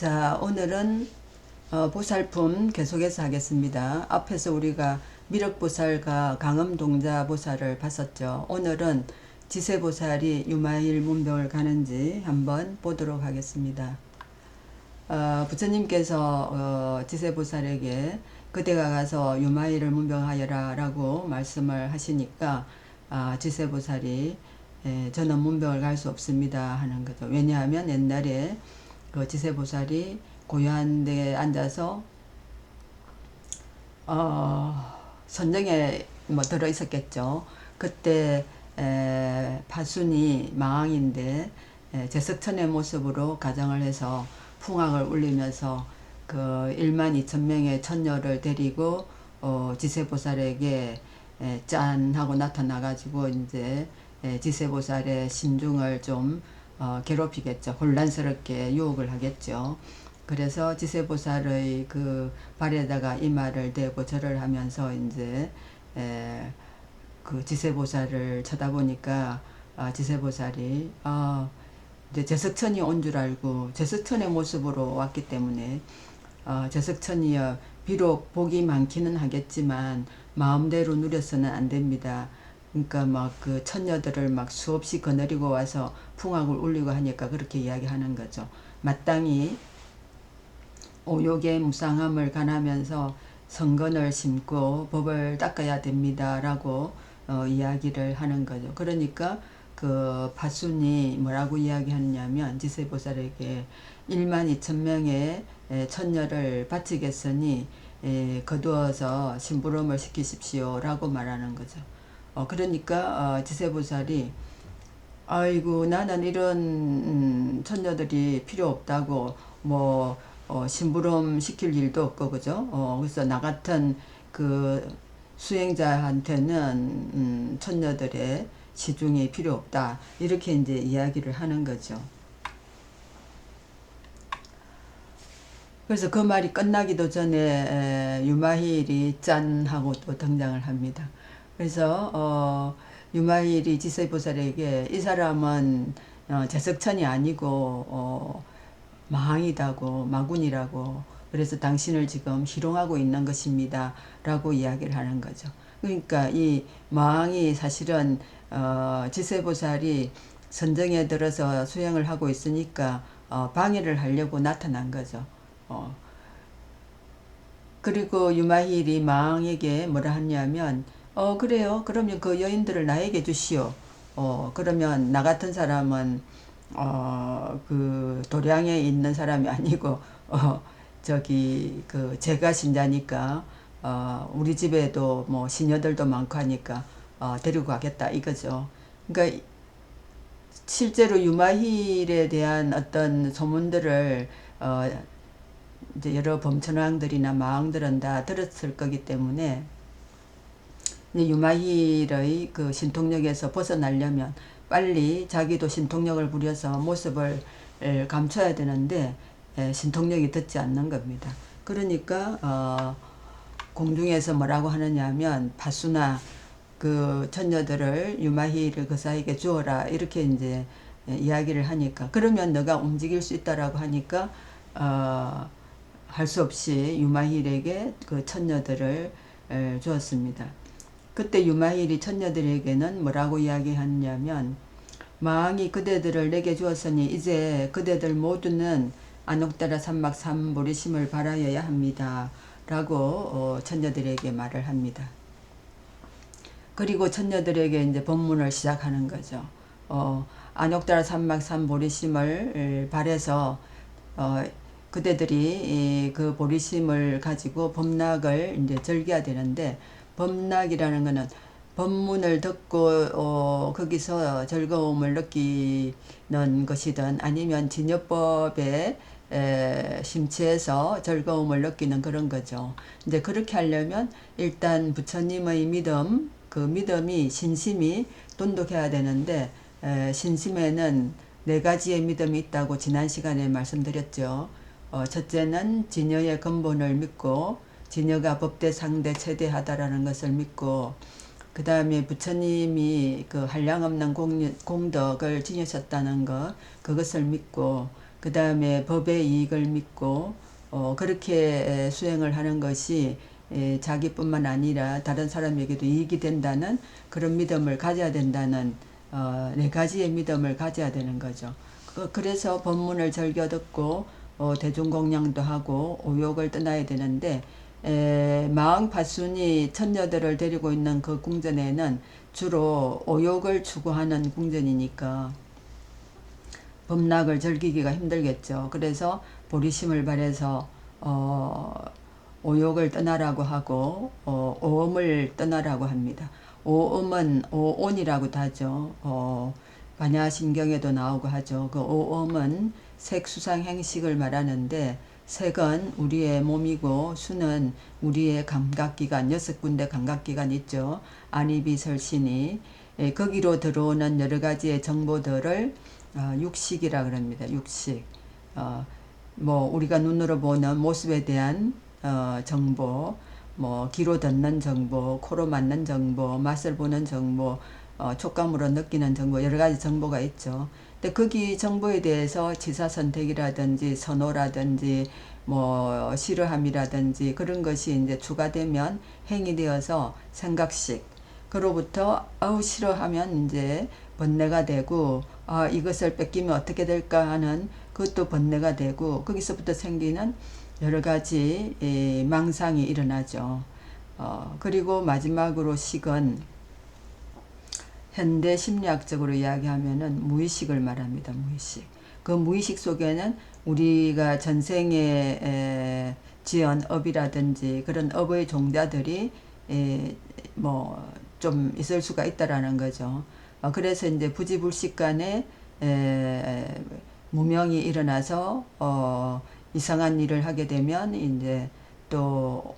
자, 오늘은 보살품 계속해서 하겠습니다. 앞에서 우리가 미륵보살과 강음동자보살을 봤었죠. 오늘은 지세보살이 유마일 문병을 가는지 한번 보도록 하겠습니다. 부처님께서 지세보살에게 그대가 가서 유마일을 문병하여라 라고 말씀을 하시니까 지세보살이 저는 문병을 갈 수 없습니다 하는 거죠. 왜냐하면 옛날에 그 지세보살이 고요한 데 앉아서 선정에 뭐 들어 있었겠죠. 그때 파순이 망왕인데 제석천의 모습으로 가정을 해서 풍악을 울리면서 그 12,000명의 천녀를 데리고 지세보살에게 짠 하고 나타나가지고 이제 지세보살의 심중을 좀 괴롭히겠죠. 혼란스럽게 유혹을 하겠죠. 그래서 지세보살의 그 발에다가 이마를 대고 절을 하면서 이제 그 지세보살을 쳐다보니까 지세보살이 이제 제석천이 온 줄 알고 제석천의 모습으로 왔기 때문에 제석천이여 비록 복이 많기는 하겠지만 마음대로 누려서는 안 됩니다. 그러니까 막 그 천녀들을 막 수없이 거느리고 와서 풍악을 울리고 하니까 그렇게 이야기하는 거죠. 마땅히 오욕의 무상함을 간하면서 성건을 심고 법을 닦아야 됩니다 라고 이야기를 하는 거죠. 그러니까 그 파순이 뭐라고 이야기하느냐면 지세보살에게 12,000명의 천녀를 바치겠으니 거두어서 심부름을 시키십시오 라고 말하는 거죠. 그러니까 지세보살이 아이고 나는 이런 천녀들이 필요 없다고 뭐 심부름 시킬 일도 없고 그죠. 그래서 나 같은 그 수행자한테는 천녀들의 시중이 필요 없다 이렇게 이제 이야기를 하는 거죠. 그래서 그 말이 끝나기도 전에 유마힐이 짠 하고 또 등장을 합니다. 그래서 유마힐이 지세보살에게 이 사람은 제석천이 아니고 마항이다고 마군이라고 그래서 당신을 지금 희롱하고 있는 것입니다 라고 이야기를 하는 거죠. 그러니까 이 마항이 사실은 지세보살이 선정에 들어서 수행을 하고 있으니까 방해를 하려고 나타난 거죠. 그리고 유마힐이 마왕에게 뭐라 하냐면 그래요. 그러면 그 여인들을 나에게 주시오. 그러면 나 같은 사람은 그 도량에 있는 사람이 아니고 저기 그 제가 신자니까 우리 집에도 뭐 시녀들도 많고 하니까 데리고 가겠다 이거죠. 그러니까 실제로 유마힐에 대한 어떤 소문들을 이제 여러 범천왕들이나 마왕들은 다 들었을 거기 때문에 유마힐의 그 신통력에서 벗어나려면 빨리 자기도 신통력을 부려서 모습을 감춰야 되는데 신통력이 듣지 않는 겁니다. 그러니까 공중에서 뭐라고 하느냐 하면 파수나 그 천녀들을 유마힐을 그 사이에 주어라 이렇게 이제 이야기를 하니까 그러면 너가 움직일 수 있다라고 하니까 할 수 없이 유마힐에게 그 천녀들을 주었습니다. 그때 유마힐이 천녀들에게는 뭐라고 이야기하냐면 마왕이 그대들을 내게 주었으니 이제 그대들 모두는 안옥다라 삼막 삼보리심을 바라여야 합니다 라고 천녀들에게 말을 합니다. 그리고 천녀들에게 이제 법문을 시작하는 거죠. 안옥다라 삼막 삼보리심을 바래서 그대들이 그 보리심을 가지고 법락을 이제 즐겨야 되는데 법락이라는 것은 법문을 듣고 거기서 즐거움을 느끼는 것이든 아니면 진여법에 심취해서 즐거움을 느끼는 그런 거죠. 이제 그렇게 하려면 일단 부처님의 믿음, 그 믿음이 신심이 돈독해야 되는데 신심에는 4가지의 믿음이 있다고 지난 시간에 말씀드렸죠. 첫째는 진여의 근본을 믿고 진여가 법대 상대 최대하다라는 것을 믿고 그 다음에 부처님이 그 한량없는 공덕을 지니셨다는 것 그것을 믿고 그 다음에 법의 이익을 믿고 그렇게 수행을 하는 것이 자기뿐만 아니라 다른 사람에게도 이익이 된다는 그런 믿음을 가져야 된다는 네 가지의 믿음을 가져야 되는 거죠. 그래서 법문을 즐겨 듣고 대중공양도 하고 오욕을 떠나야 되는데 마왕파순이 천녀들을 데리고 있는 그 궁전에는 주로 오욕을 추구하는 궁전이니까 법락을 즐기기가 힘들겠죠. 그래서 보리심을 발해서 오욕을 떠나라고 하고 오음을 떠나라고 합니다. 오음은 오온이라고도 하죠. 반야심경에도 나오고 하죠. 그 오음은 색수상행식을 말하는데 색은 우리의 몸이고 수는 우리의 감각기관, 6군데 감각기관 있죠. 안입이 설신이 거기로 들어오는 여러 가지의 정보들을 육식이라 그럽니다. 육식. 뭐 우리가 눈으로 보는 모습에 대한 정보, 뭐 귀로 듣는 정보, 코로 맡는 정보, 맛을 보는 정보, 촉감으로 느끼는 정보, 여러 가지 정보가 있죠. 근데 거기 정보에 대해서 지사선택이라든지 선호라든지 뭐 싫어함이라든지 그런 것이 이제 추가되면 행이 되어서 생각식. 그로부터 아우 싫어하면 이제 번뇌가 되고 이것을 뺏기면 어떻게 될까 하는 그것도 번뇌가 되고 거기서부터 생기는 여러 가지 망상이 일어나죠. 그리고 마지막으로 식은 현대 심리학적으로 이야기하면은 무의식을 말합니다. 무의식. 그 무의식 속에는 우리가 전생에 지은 업이라든지 그런 업의 종자들이 뭐 좀 있을 수가 있다라는 거죠. 그래서 이제 부지불식간에 무명이 일어나서 이상한 일을 하게 되면 이제 또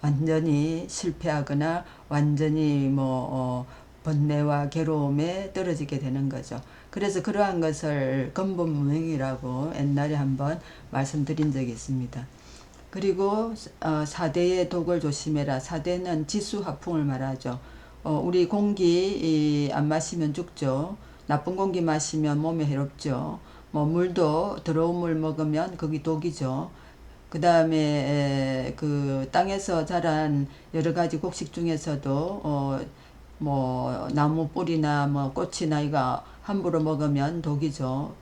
완전히 실패하거나 완전히 뭐 번뇌와 괴로움에 떨어지게 되는 거죠. 그래서 그러한 것을 근본무명이라고 옛날에 한번 말씀드린 적이 있습니다. 그리고 4대의 독을 조심해라. 4대는 지수화풍을 말하죠. 우리 공기 안 마시면 죽죠. 나쁜 공기 마시면 몸에 해롭죠. 뭐 물도 더러운 물 먹으면 거기 독이죠. 그 다음에 그 땅에서 자란 여러 가지 곡식 중에서도 뭐 나무 뿌리나 뭐 꽃이나 이거 함부로 먹으면 독이죠.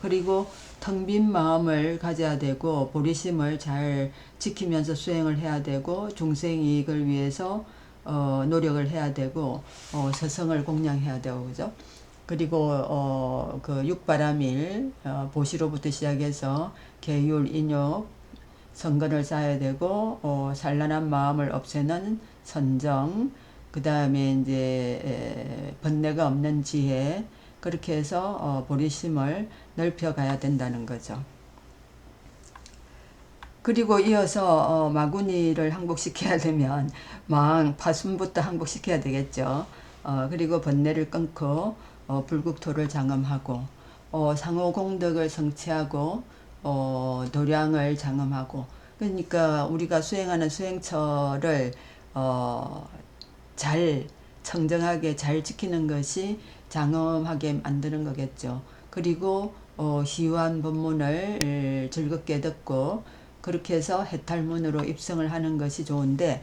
그리고 텅 빈 마음을 가져야 되고 보리심을 잘 지키면서 수행을 해야 되고 중생 이익을 위해서 노력을 해야 되고 서성을 공양해야 되고 그죠. 그리고 그 육바라밀 보시로부터 시작해서 계율 인욕 선근을 쌓아야 되고 산란한 마음을 없애는 선정 그 다음에 이제 번뇌가 없는 지혜 그렇게 해서 보리심을 넓혀 가야 된다는 거죠. 그리고 이어서 마구니를 항복시켜야 되면 망, 파순부터 항복시켜야 되겠죠. 그리고 번뇌를 끊고 불국토를 장엄하고 상호 공덕을 성취하고 도량을 장엄하고 그러니까 우리가 수행하는 수행처를 잘 청정하게 잘 지키는 것이 장엄하게 만드는 거겠죠. 그리고 희유한 법문을 즐겁게 듣고 그렇게 해서 해탈문으로 입성을 하는 것이 좋은데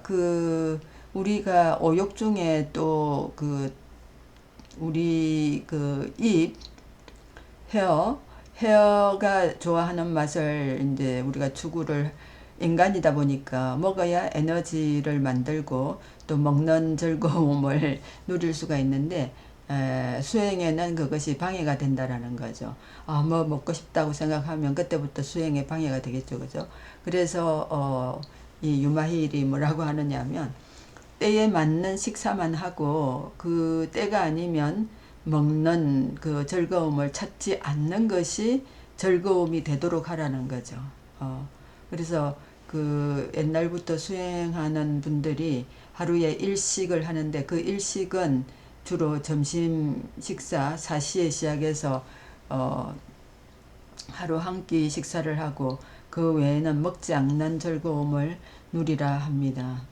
그 우리가 오욕 중에 또 그 우리 그 입 헤어가 좋아하는 맛을 이제 우리가 추구를 인간이다 보니까 먹어야 에너지를 만들고 또 먹는 즐거움을 누릴 수가 있는데 수행에는 그것이 방해가 된다라는 거죠. 뭐 먹고 싶다고 생각하면 그때부터 수행에 방해가 되겠죠, 그죠? 그래서 이 유마힐이 뭐라고 하느냐면 때에 맞는 식사만 하고 그 때가 아니면 먹는 그 즐거움을 찾지 않는 것이 즐거움이 되도록 하라는 거죠. 그래서 그 옛날부터 수행하는 분들이 하루에 일식을 하는데 그 일식은 주로 점심 식사 4시에 시작해서 하루 한 끼 식사를 하고 그 외에는 먹지 않는 즐거움을 누리라 합니다.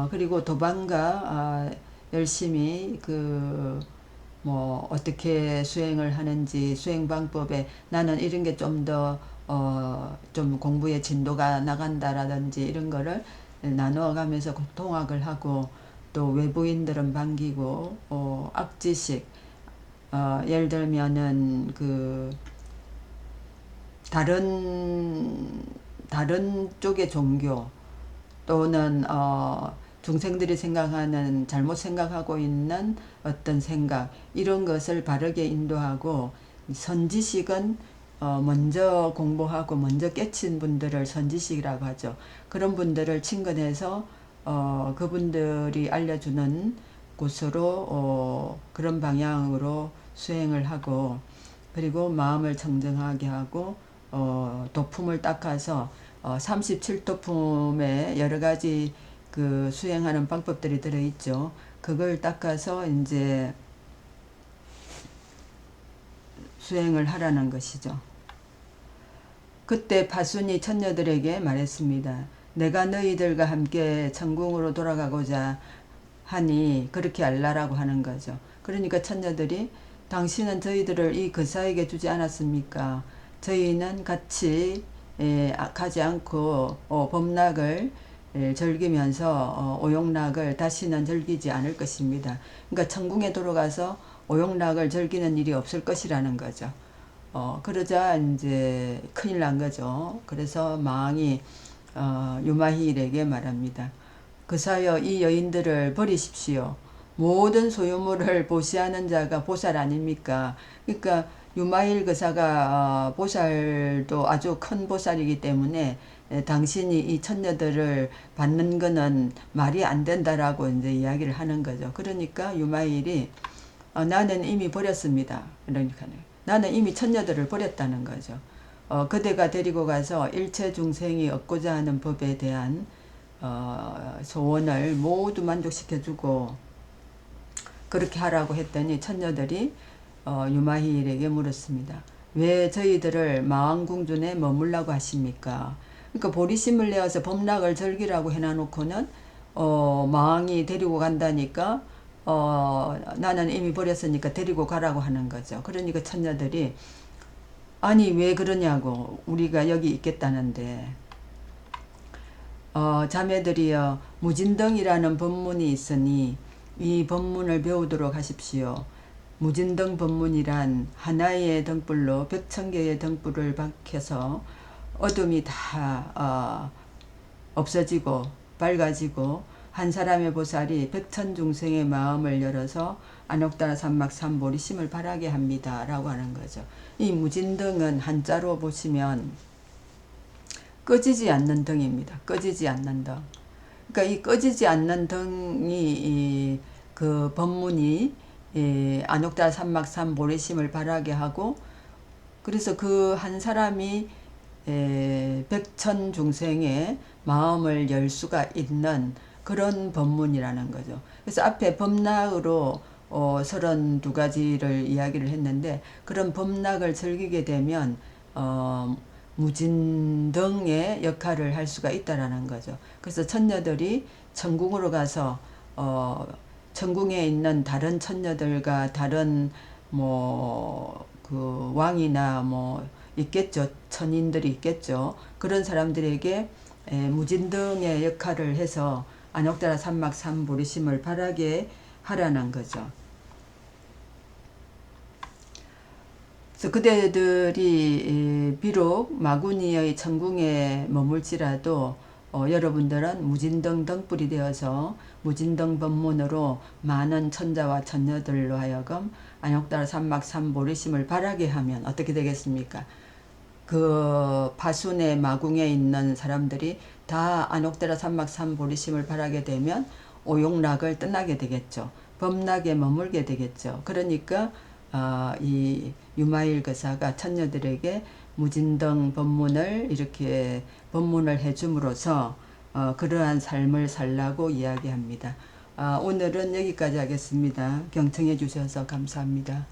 그리고 도반과 열심히 그 뭐 어떻게 수행을 하는지 수행 방법에 나는 이런 게 좀 더 좀 공부의 진도가 나간다라든지 이런 거를 나누어 가면서 통학을 하고 또 외부인들은 반기고 악지식 예를 들면은 그 다른 쪽의 종교 또는 중생들이 생각하는 잘못 생각하고 있는 어떤 생각 이런 것을 바르게 인도하고 선지식은 먼저 공부하고 먼저 깨친 분들을 선지식이라고 하죠. 그런 분들을 친근해서 그분들이 알려주는 곳으로 그런 방향으로 수행을 하고 그리고 마음을 청정하게 하고 도품을 닦아서 37도품에 여러 가지 그 수행하는 방법들이 들어있죠. 그걸 닦아서 이제 수행을 하라는 것이죠. 그때 파순이 천녀들에게 말했습니다. 내가 너희들과 함께 천궁으로 돌아가고자 하니 그렇게 알라라고 하는 거죠. 그러니까 천녀들이 당신은 저희들을 이 거사에게 주지 않았습니까? 저희는 같이 가지 않고 범락을 즐기면서 오용락을 다시는 즐기지 않을 것입니다. 그러니까 천궁에 돌아가서 오용락을 즐기는 일이 없을 것이라는 거죠. 그러자 이제 큰일 난 거죠. 그래서 망이 유마힐에게 말합니다. 그사여 이 여인들을 버리십시오. 모든 소유물을 보시하는 자가 보살 아닙니까? 그러니까 유마일 그사가 보살도 아주 큰 보살이기 때문에 당신이 이 천녀들을 받는 거는 말이 안 된다라고 이제 이야기를 하는 거죠. 그러니까 유마일이 나는 이미 버렸습니다. 그러니까 나는 이미 천녀들을 버렸다는 거죠. 그대가 데리고 가서 일체 중생이 얻고자 하는 법에 대한 소원을 모두 만족시켜주고 그렇게 하라고 했더니 천녀들이 유마힐에게 물었습니다. 왜 저희들을 마왕궁전에 머물라고 하십니까? 그러니까 보리심을 내어서 범락을 즐기라고 해놔놓고는 마왕이 데리고 간다니까 나는 이미 버렸으니까 데리고 가라고 하는 거죠. 그러니까 천녀들이 아니 왜 그러냐고 우리가 여기 있겠다는데 자매들이여 무진등이라는 법문이 있으니 이 법문을 배우도록 하십시오. 무진등 법문이란 하나의 등불로 100,000개의 등불을 밝혀서 어둠이 다 없어지고 밝아지고 한 사람의 보살이 100,000중생의 마음을 열어서 안옥다라 삼막삼보리심을 바라게 합니다. 라고 하는 거죠. 이 무진등은 한자로 보시면 꺼지지 않는 등입니다. 꺼지지 않는 등. 그러니까 이 꺼지지 않는 등이 그 법문이 안옥다라 삼막삼보리심을 바라게 하고 그래서 그 한 사람이 100,000중생의 마음을 열 수가 있는 그런 법문이라는 거죠. 그래서 앞에 범락으로 32가지를 이야기를 했는데 그런 범락을 즐기게 되면 무진등의 역할을 할 수가 있다라는 거죠. 그래서 천녀들이 천궁으로 가서 천궁에 있는 다른 천녀들과 다른 그 왕이나 있겠죠. 천인들이 있겠죠. 그런 사람들에게 무진등의 역할을 해서 안옥다라 삼막삼보리심을 바라게 하라는 거죠. 그래서 그대들이 비록 마구니의 천궁에 머물지라도 여러분들은 무진등 등불이 되어서 무진등 법문으로 많은 천자와 천녀들로 하여금 안옥다라 삼막삼보리심을 바라게 하면 어떻게 되겠습니까? 그 파순의 마궁에 있는 사람들이 다 안옥다라 삼막삼보리심을 바라게 되면 오용락을 떠나게 되겠죠. 범락에 머물게 되겠죠. 그러니까 이 유마일 거사가 천녀들에게 무진등 법문을 이렇게 법문을 해줌으로써 그러한 삶을 살라고 이야기합니다. 오늘은 여기까지 하겠습니다. 경청해 주셔서 감사합니다.